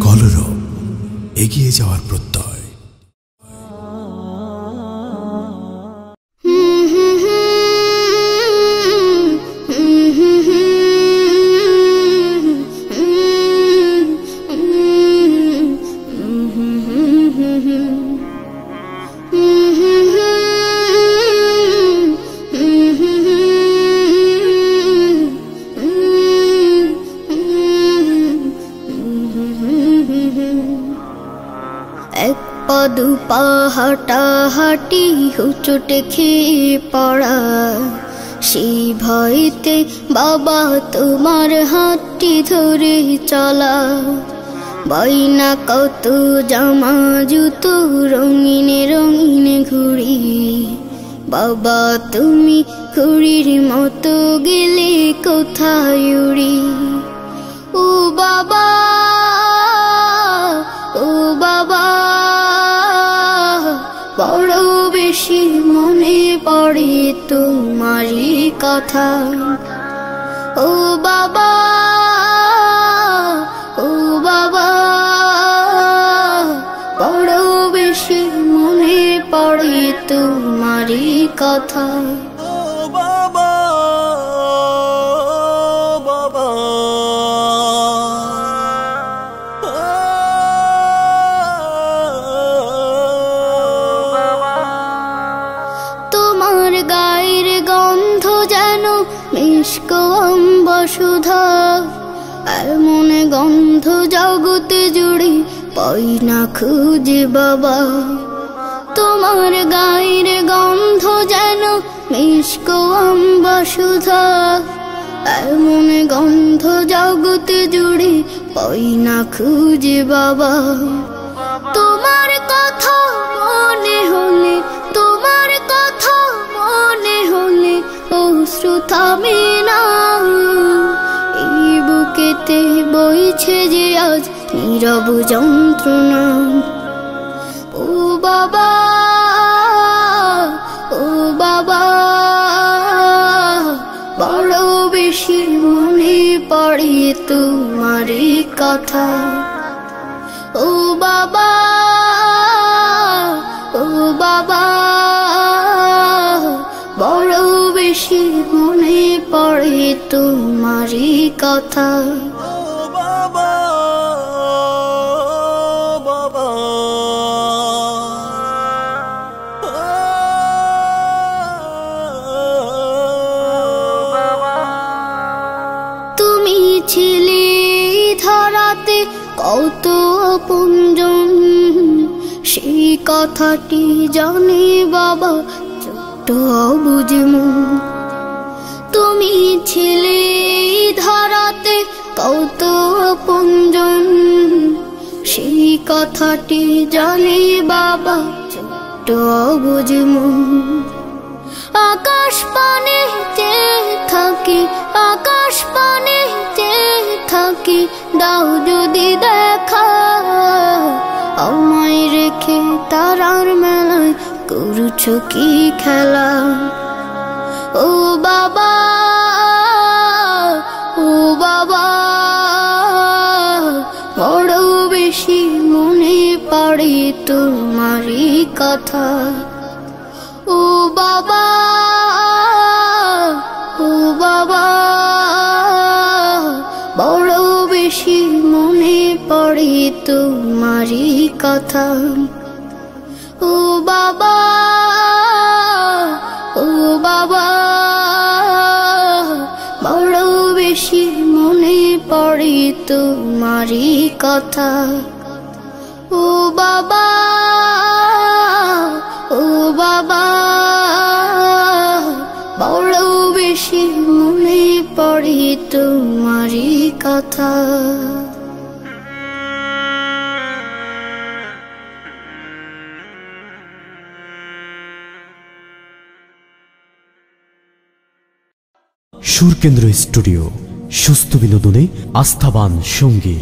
কলরব, এগিয়ে যাওয়ার প্রত্যয়। দুপা হাঁটাহাঁটি হুচটে খেয়ে পড়া, সেই ভয়তে বাবা তোমার হাতটি ধরে চলা। বাইনা কত জামা জুতো রঙিনে রঙিনে ঘুড়ি, বাবা তুমি ঘুড়ির মতো গেলে কোথায় উড়ি। ও বাবা, ও বাবা, বড় বেশি মনে পড়ে তোমারই কথা। ও বাবা, ও বাবা, বড় বেশি মনে পড়ে তোমারই কথা। ও বাবা, বাবা, তোমার গায়ের গন্ধ যেন মিষ্ক অম্বসুধা, এমন গন্ধ জগতে জুড়ে পাই না খুঁজে বাবা। তোমার গায়ের গন্ধ যেন মিষ্ক অম্বসুধা, এমন গন্ধ জগতে জুড়ে পাই না খুঁজে বাবা। তোমার কথা মনে হলে, তোমার কথা মনে হলে অশ্রু থামে না। এই বুকেতে বইছে যে আজ নীরব যন্ত্রণা। ও বাবা, ও বাবা, বড় বেশি মনে পড়ে তোমারই কথা। ও বাবা, ও বাবা, বড় বেশি মনে পড়ে তোমারই কথা। ও বাবা, বাবা, তুমি ছিলে ধরাতে কত আপনজন, সেই কথাটি জানে বাবা ছোট্ট অবুঝ মন। তুমি ছিলে ধরাতে কত আপনজন, সেই কথাটি জানে বাবা ছোট্ট অবুঝ মন। আকাশ পানে চেয়ে থাকি, আকাশ পানে চেয়ে থাকি, দাও যদি দেখা আমায় রেখে তারার মেলায় করছ কি খেলা। ও বাবা, ও বাবা, বড় বেশি মনে পড়ে তোমারই কথা। ও বাবা, ও বাবা, বড় বেশি মনে পড়ে তোমারই কথা। ও বাবা, ও বাবা, বড় বেশি মনে পড়ে তোমারই কথা। ও বাবা, ও বাবা, বড় বেশি মনে পড়ে তোমারই কথা। সুরকেন্দ্র স্টুডিও, সুস্থ বিনোদনে আস্থাবান সঙ্গী।